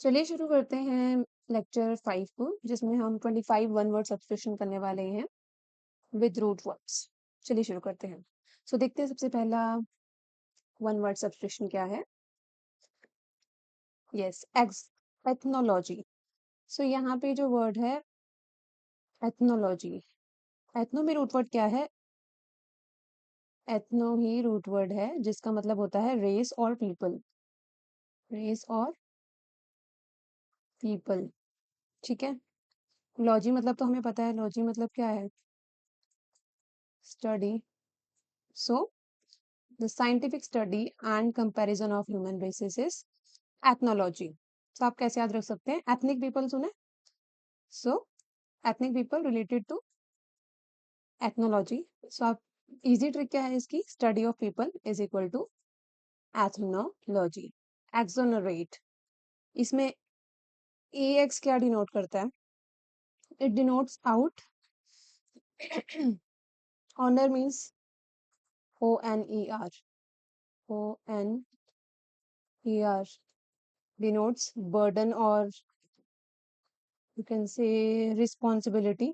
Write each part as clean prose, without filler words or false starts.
चलिए शुरू करते हैं लेक्चर 5 को, जिसमें हम 25 वन वर्ड सब्स्टिट्यूशन करने वाले हैं विद रूट वर्ड्स। चलिए शुरू करते हैं। देखते हैं सबसे पहला वन वर्ड सब्स्टिट्यूशन क्या है। Yes, x ethnology. यहाँ पे जो वर्ड है एथनोलॉजी, एथनो में रूट वर्ड क्या है? एथनो ही रूट वर्ड है, जिसका मतलब होता है रेस और पीपल। रेस और पीपल, ठीक है। लॉजी मतलब तो हमें पता है, लॉजी मतलब क्या है? Study. So the scientific study and comparison of human races is ethnology। आप कैसे याद रख सकते हैं? ethnic people सुने, so ethnic people related to ethnology। आप इजी ट्रिक क्या है इसकी? Study of people is equal to ethnology. Exonerate, इसमें ए एक्स क्या डिनोट करता है? It denotes out. Oner means O N E R, O N E R denotes burden और you can say responsibility.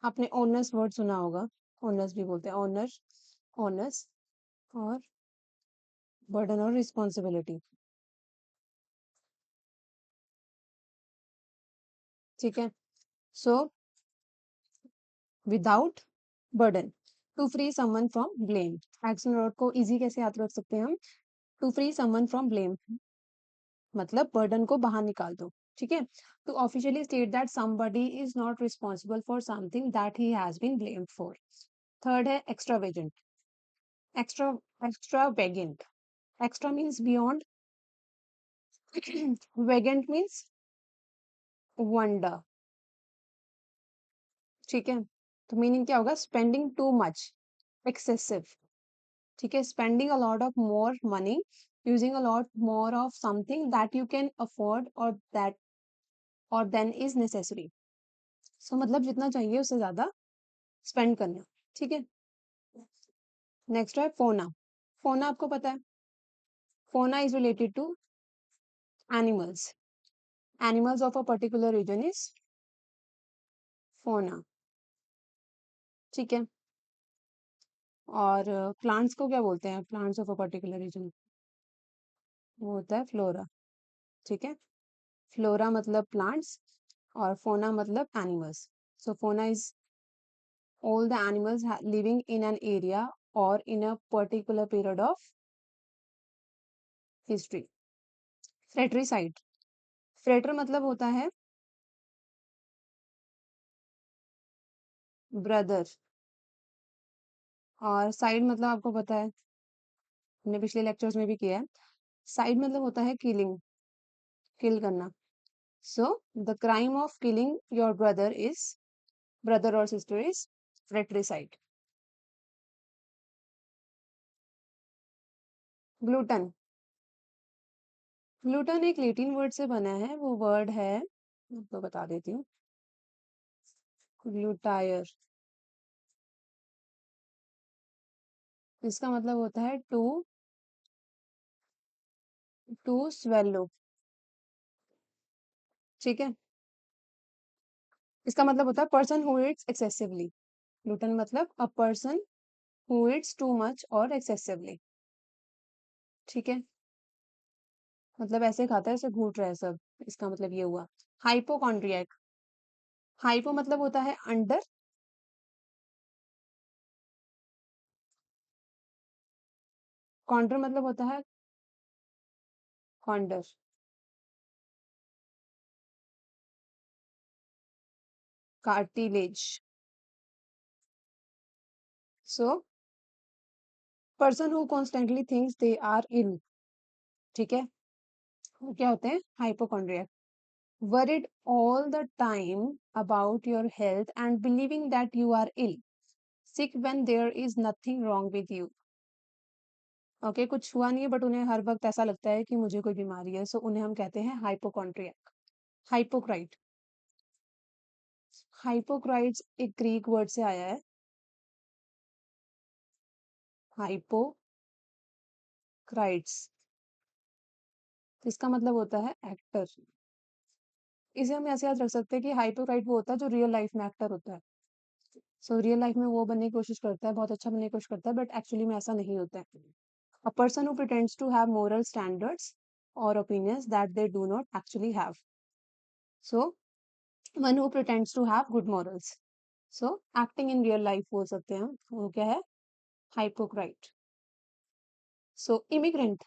आपने onus word सुना होगा, onus भी बोलते हैं, ऑनर, ऑनर्स और बर्डन और रिस्पॉन्सिबिलिटी, ठीक है। So without burden, to free someone from blame. Action word को इजी कैसे याद रख सकते हैं हम? To free someone from blame मतलब बर्डन को बाहर निकाल दो, ठीक है। To officially state that somebody is not responsible for something that he has been blamed for. Third है extravagant. Extra, extravagant, extra means beyond, vagant means wander, ठीक है। तो मीनिंग क्या होगा? स्पेंडिंग टू मच, एक्सेसिव, ठीक है। Spending a lot of more money, using a lot more of something that you can afford और that और then is necessary. मतलब जितना चाहिए उससे ज्यादा स्पेंड करना, ठीक है। नेक्स्ट है फोना। फोना आपको पता है, fauna is related to animals. Animals of a particular region is fauna, ठीक है। और प्लांट्स को क्या बोलते हैं? Plants of a particular region, वो होता है फ्लोरा, ठीक है। फ्लोरा मतलब प्लांट्स और फोना मतलब एनिमल्स। फोना is all the animals living in an area or in a particular period of history। Fratricide, frater मतलब होता है ब्रदर, और साइड मतलब आपको पता है, हमने पिछले लेक्चर्स में भी किया है। साइड मतलब होता है किलिंग, किल करना। So the crime of killing your brother is, brother और सिस्टर इज फ्रेटरीसाइड। ग्लूटन, ग्लूटन एक लैटिन वर्ड से बना है, वो वर्ड है, आपको बता देती हूँ, ग्लूटायर। इसका मतलब होता है टू, टू स्वेलो, ठीक है। इसका मतलब होता है person who eats excessively. Glutton मतलब a person who eats too much और एक्सेसिवली, ठीक है। मतलब ऐसे खाता है, ऐसे घूट रहा है सब, इसका मतलब ये हुआ। हाइपोकॉन्ड्रियक, हाइपो मतलब होता है अंडर, कॉन्ड्र मतलब होता है chondro, cartilage. So person who constantly thinks they are ill, ठीक है, वो क्या होते हैं? Hypochondriac. worried all the time about your health and believing that you are ill, sick when there is nothing wrong with you। Okay, कुछ हुआ नहीं है बट उन्हें हर वक्त ऐसा लगता है कि मुझे कोई बीमारी है, सो उन्हें हम कहते हैं हाइपोकॉन्ड्रियक। हाइपोक्राइट, हाइपोक्राइट्स एक ग्रीक वर्ड से आया है, हाइपोक्राइट्स। इसका मतलब होता है एक्टर। इसे हम ऐसे याद रख सकते हैं कि हाइपोक्राइट वो होता है जो रियल लाइफ में एक्टर होता है। सो रियल लाइफ में वो बनने की कोशिश करता है, बहुत अच्छा बनने की कोशिश करता है, बट एक्चुअली में ऐसा नहीं होता है। A person who pretends to have moral standards और opinions that they do not actually have. So one who pretends to have good morals. So acting in real life बोल सकते हैं हम, वो क्या है? हाइपोक्राइट। सो इमिग्रेंट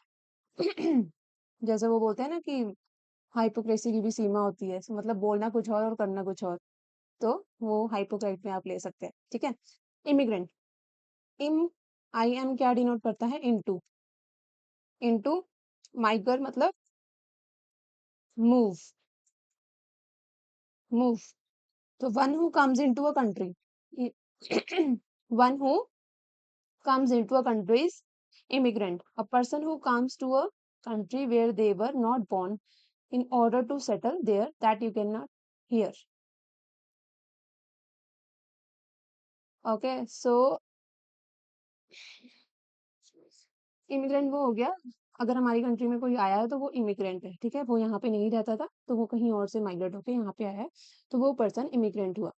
जैसे वो बोलते हैं ना कि हाइपोक्रेसी की भी सीमा होती है, मतलब बोलना कुछ और करना कुछ और। तो वो हाइपोक्राइट में आप ले सकते हैं, ठीक है। इमिग्रेंट, इम आई एम क्या डिनोट करता है? इनटू। इनटू माइगर मतलब मूव। मूव। तो one who comes into a country, one who comes into a country is immigrant. A person who comes to a country where they were not born in order to settle there, that you cannot hear. Okay, so immigrant वो हो गया, अगर हमारी country में कोई आया है तो वो इमिग्रेंट है, ठीक है। वो यहाँ पे नहीं रहता था तो वो कहीं और से माइग्रेट होके यहाँ पे आया है, तो वो पर्सन इमिग्रेंट हुआ।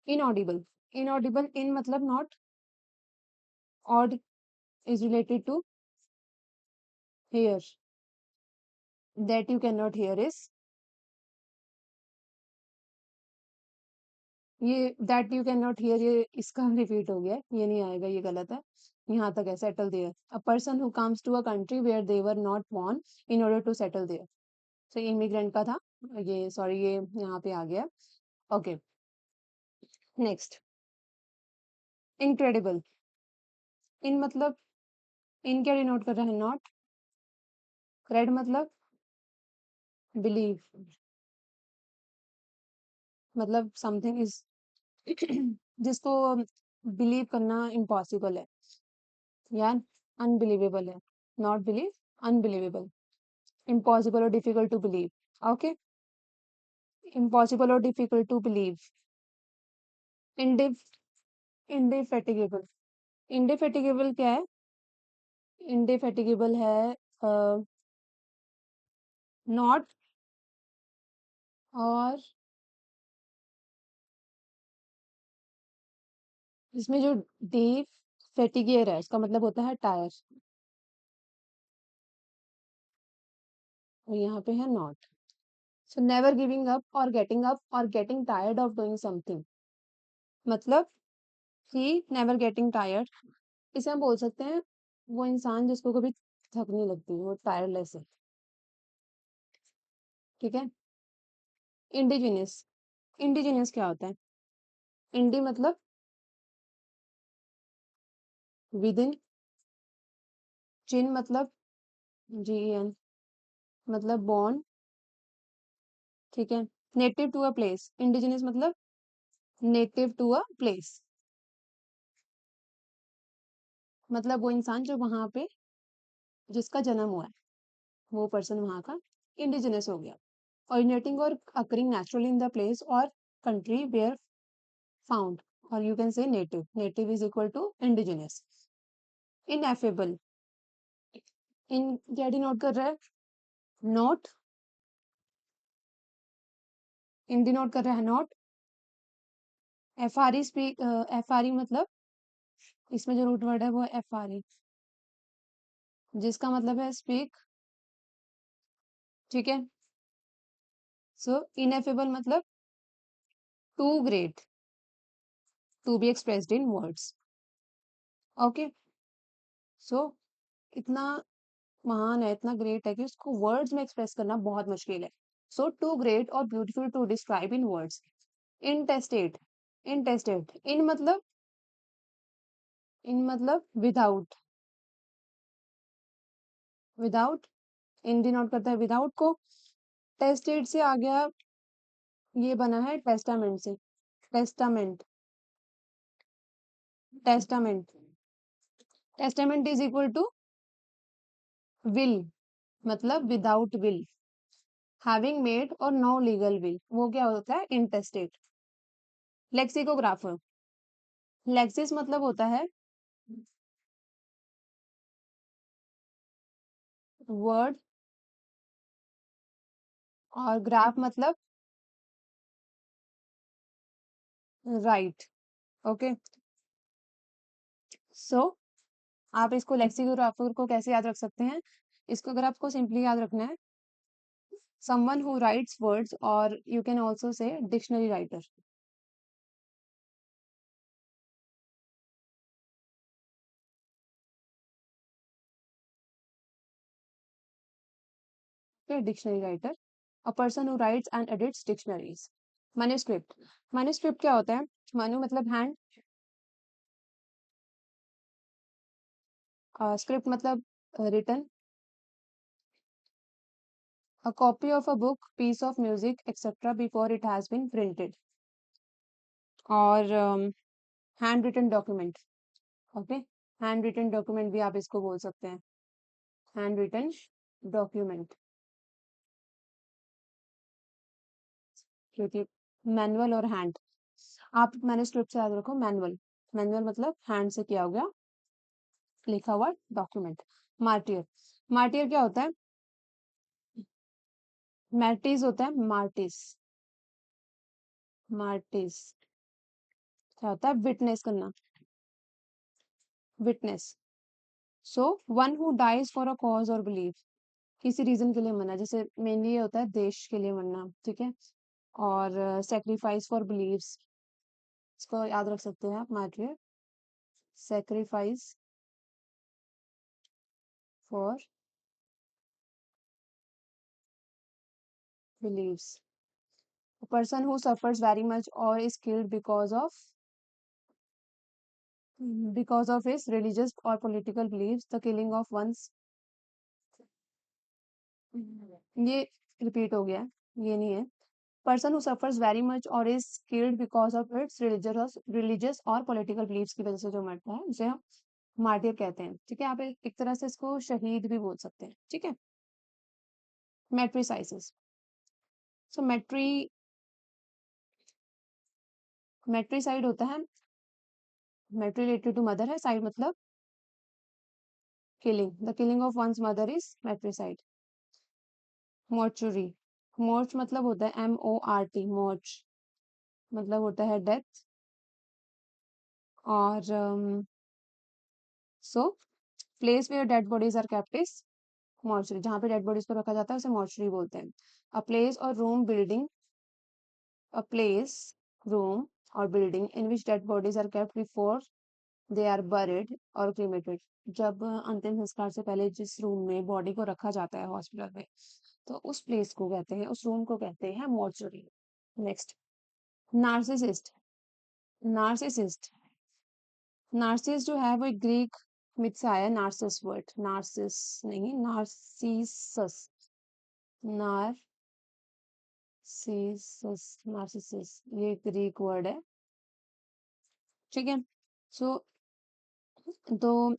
इनऑडिबल, इनऑडिबल इन मतलब not aud is related to hear, that you can not hear is, ये that you can not hear, ये इसका रिपीट हो गया है, ये नहीं आएगा, ये गलत है। यहाँ तक है, settle there. A person who comes to a country where they were not born in order to settle there. तो इमिग्रेंट का था ये, सॉरी ये यहाँ पे आ गया। Okay, next incredible. इन मतलब, इन क्या डिनोट कर रहा है? नॉट। क्रेड मतलब बिलीव, मतलब समथिंग इज जिसको बिलीव करना इम्पॉसिबल है या अनबिलीवेबल है। Not believe, unbelievable, impossible or difficult to believe. Okay, impossible or difficult to believe. Indif indefatigable, indefatigable क्या है? indefatigable है नॉट, और इसमें जो डी फेटिगियर है इसका मतलब होता है टायर, और यहाँ पे है not. So never giving up और getting tired of doing something, मतलब कि नेवर गेटिंग टायर्ड, इसे हम बोल सकते हैं वो इंसान जिसको कभी थक नहीं लगती, वो टायरलेस है, ठीक है। इंडिजिनियस, इंडिजिनियस क्या होता है? इंडी मतलब विद इन, जिन मतलब GEN मतलब बॉर्न, ठीक है। Native to a place, indigenous मतलब नेटिव टू अ प्लेस, मतलब वो इंसान जो वहां पे जिसका जन्म हुआ है, वो पर्सन वहां का इंडिजिनियस हो गया। originating or occurring naturally in the place or country where found, or you can say native, native is equal to indigenous। ineffable, इन क्या डिनोट कर रहा है? नॉट, इन डिनोट कर रहा है नॉट। FRE स्पीक, FRE मतलब इसमें जो रूट वर्ड है वो है FRE, जिसका मतलब है स्पीक, ठीक है। सो इनएफेबल मतलब too great to be expressed in words. Okay, so इतना महान है, इतना ग्रेट है कि उसको वर्ड्स में एक्सप्रेस करना बहुत मुश्किल है। सो टू ग्रेट और beautiful to describe in words. Intestate, intestate in मतलब विदाउट, विदाउट, इन डिनोट करता है विदाउट को। टेस्टेड से आ गया, ये बना है टेस्टामेंट से, testament, testament, testament is equal to will, मतलब विदाउट विल, हैविंग मेड और नो लीगल विल, वो क्या होता है? इंटेस्टेड। लेक्सिकोग्राफर, लेक्सिस मतलब होता है वर्ड और ग्राफ मतलब राइट। ओके, सो आप इसको लेक्सिकोग्राफर को कैसे याद रख सकते हैं? इसको अगर आपको सिंपली याद रखना है, someone who writes words, or you can also say dictionary writer. Okay, dictionary writer, a person who writes and edits dictionaries. Manuscript, manuscript क्या होता है? मनु मतलब हैंड, स्क्रिप्ट मतलब written, a copy of a book, piece of music, etc. before it has been printed. और hand written document. Okay, hand written document भी आप इसको बोल सकते हैं, हैंड रिटन डॉक्यूमेंट, क्योंकि मैनुअल और हैंड, आप मैन्युस्क्रिप्ट से याद रखो मैनुअल, मैनुअल मतलब हैंड से किया गया लिखा हुआ डॉक्यूमेंट। मार्टियर, मार्टियर क्या होता है? मैर्टिस होता है, मार्टिस, मार्टिस क्या होता है? विटनेस करना, witness. So one who dies for a cause और बिलीव, किसी रीजन के लिए मरना, जैसे मेनली ये होता है देश के लिए मरना, ठीक है। और सेक्रीफाइस फॉर बिलीव्स, इसको याद रख सकते हैं आप, martyr, sacrifice for beliefs, a person who suffers very much or is killed because of his religious or political beliefs, the killing of one's, ये रिपीट हो गया, ये नहीं है। Person who suffers very much और is killed because of its religious और political beliefs की वजह से जो मरता है उसे हम मार्टियर कहते हैं, ठीक है। आप एक तरह से इसको शहीद भी बोल सकते हैं, ठीक है। मेट्रिसाइसिस, सो मेट्रीसाइड होता है, मेट्री रिलेटेड टू मदर है, साइड मतलब killing, the killing of one's mother is matricide. Mortuary, mort मतलब होता है MORT, मॉर्च मतलब होता है डेथ। और so place where dead bodies are kept is mortuary, जहाँ पे डेड बॉडीज को रखा जाता है उसे मॉर्चरी बोलते हैं। अ प्लेस और room building, a place, room और building in which dead bodies are kept before they are buried और क्रीमेटेड, जब अंतिम संस्कार से पहले जिस रूम में बॉडी को रखा जाता है हॉस्पिटल में, तो उस प्लेस को कहते हैं, उस रूम को कहते हैं mortuary. Next, narcissist, narcissist, Nazis जो है वो एक ग्रीक मिथ से आया है, नार्सिस वर्ड, नार्सिस नहीं, नार्सिसस, नार्सिसस, नार्सिसिस, ये ग्रीक वर्ड है, ठीक है। सो तो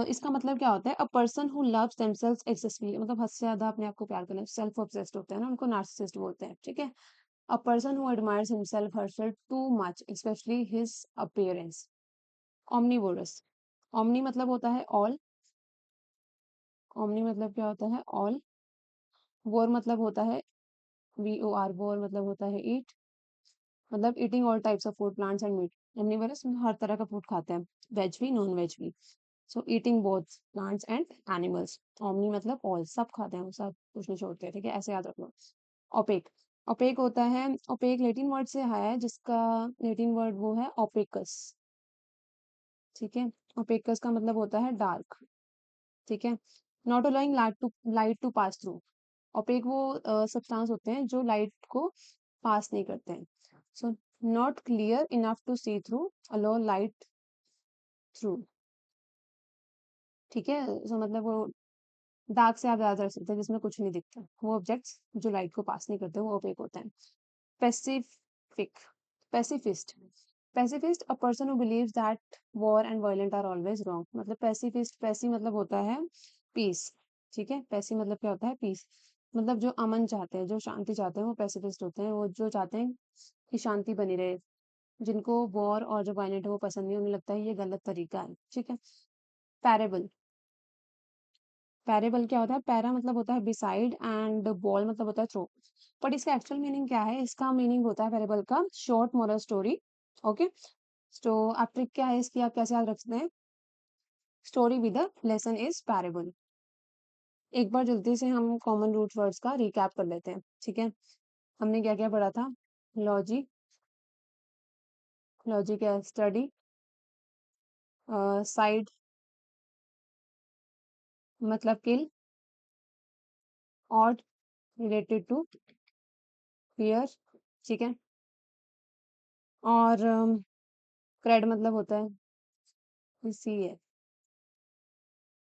इसका मतलब क्या होता है? A person who loves themselves excessively, मतलब हद से ज्यादा अपने आप को प्यार करना, सेल्फ ऑब्सेस्ड होते हैं ना, उनको नार्सिसिस्ट बोलते हैं, ठीक है। A person who admires himself herself too much, specially his appearance. Omnivorous, omni मतलब होता है ऑल, ओमनी मतलब क्या होता है? ऑल। वोर मतलब होता है VOR, वोर मतलब होता है ईट, मतलब eating all types of food, plants and meat. Omnivorous हर तरह का फूड खाते हैं, वेज भी नॉन वेज भी। So eating both plants and animals. Omni मतलब ऑल, सब खाते हैं वो, सब कुछ नहीं छोड़ते, ठीक है, ऐसे याद रखना। ओपेक, ओपेक होता है, ओपेक लेटिन वर्ड से आया है, जिसका लेटिन वर्ड वो है ओपेकस, ठीक है। ओपेकस का मतलब होता है डार्क, ठीक है। Not allowing light to pass through, opaque वो सब्सटेंस होते हैं जो लाइट को पास नहीं करते हैं। So not clear enough to see through, allow light through, ठीक है। सो मतलब वो डार्क से आप ज्यादा रख सकते हैं, जिसमें कुछ नहीं दिखता, वो ऑब्जेक्ट्स जो लाइट को पास नहीं करते वो ओपेक होते हैं। Pacific, pacifist, pacifist, a person who believes that war and violent are always wrong, मतलब पेसिफिस्ट, पेसी मतलब होता है पीस, ठीक है। पेसी मतलब क्या होता है? पीस, मतलब जो अमन चाहते हैं, जो शांति चाहते हैं वो पेसिफिस्ट होते हैं, वो जो चाहते हैं कि शांति बनी रहे, जिनको वॉर और जो वायलेंट है वो पसंद नहीं, उन्हें लगता है ये गलत तरीका है, ठीक है। पैरेबल, पैरेबल क्या होता है? पैरा मतलब होता है बिसाइड एंड बॉल मतलब होता है थ्रो। बट इसका एक्चुअल मीनिंग क्या है? इसका मीनिंग होता है पैरेबल का शॉर्ट मोरल स्टोरी। ओके, तो आप ट्रिक क्या है इसकी, आप कैसे याद रख सकते हैं? Story with the lesson is parable. एक बार जल्दी से हम कॉमन रूट वर्ड्स का रिकैप कर लेते हैं, ठीक है? हमने क्या क्या पढ़ा था? लॉजिक, लॉजिक है स्टडी, साइड मतलब किल, ऑड रिलेटेड टू फियर, ठीक है? और क्रेड मतलब होता है सी है,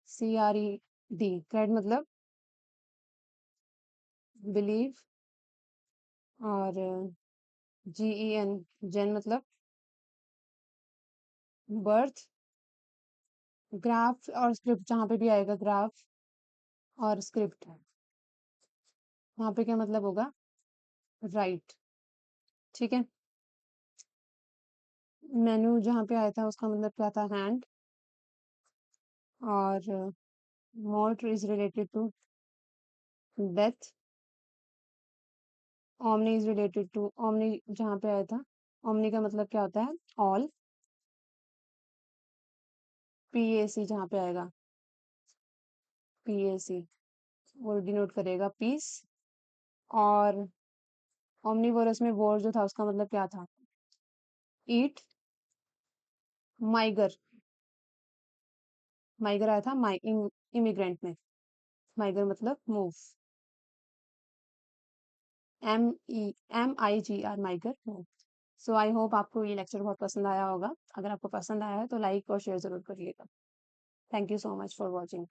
CRED, क्रेड मतलब बिलीव। और GEN, जेन मतलब बर्थ। ग्राफ और स्क्रिप्ट, जहाँ पे भी आएगा ग्राफ और स्क्रिप्ट, वहाँ पे क्या मतलब होगा? राइट, ठीक है? मेनू जहाँ पे आया था उसका मतलब क्या था? हैंड। और mort is related to death. Omni is related to, omni जहाँ पे आया था, ओमनी का मतलब क्या होता है? ऑल। PAC जहाँ पे आएगा, PAC वो डिनोट करेगा पीस। और ओमनीवोरस में वोर जो था उसका मतलब क्या था? ईट। माइगर, माइगर आया था इमिग्रेंट में, माइगर मतलब move. MIGR, migr move. So I hope आपको ये लेक्चर बहुत पसंद आया होगा। अगर आपको पसंद आया है तो लाइक और शेयर जरूर करिएगा। Thank you so much for watching.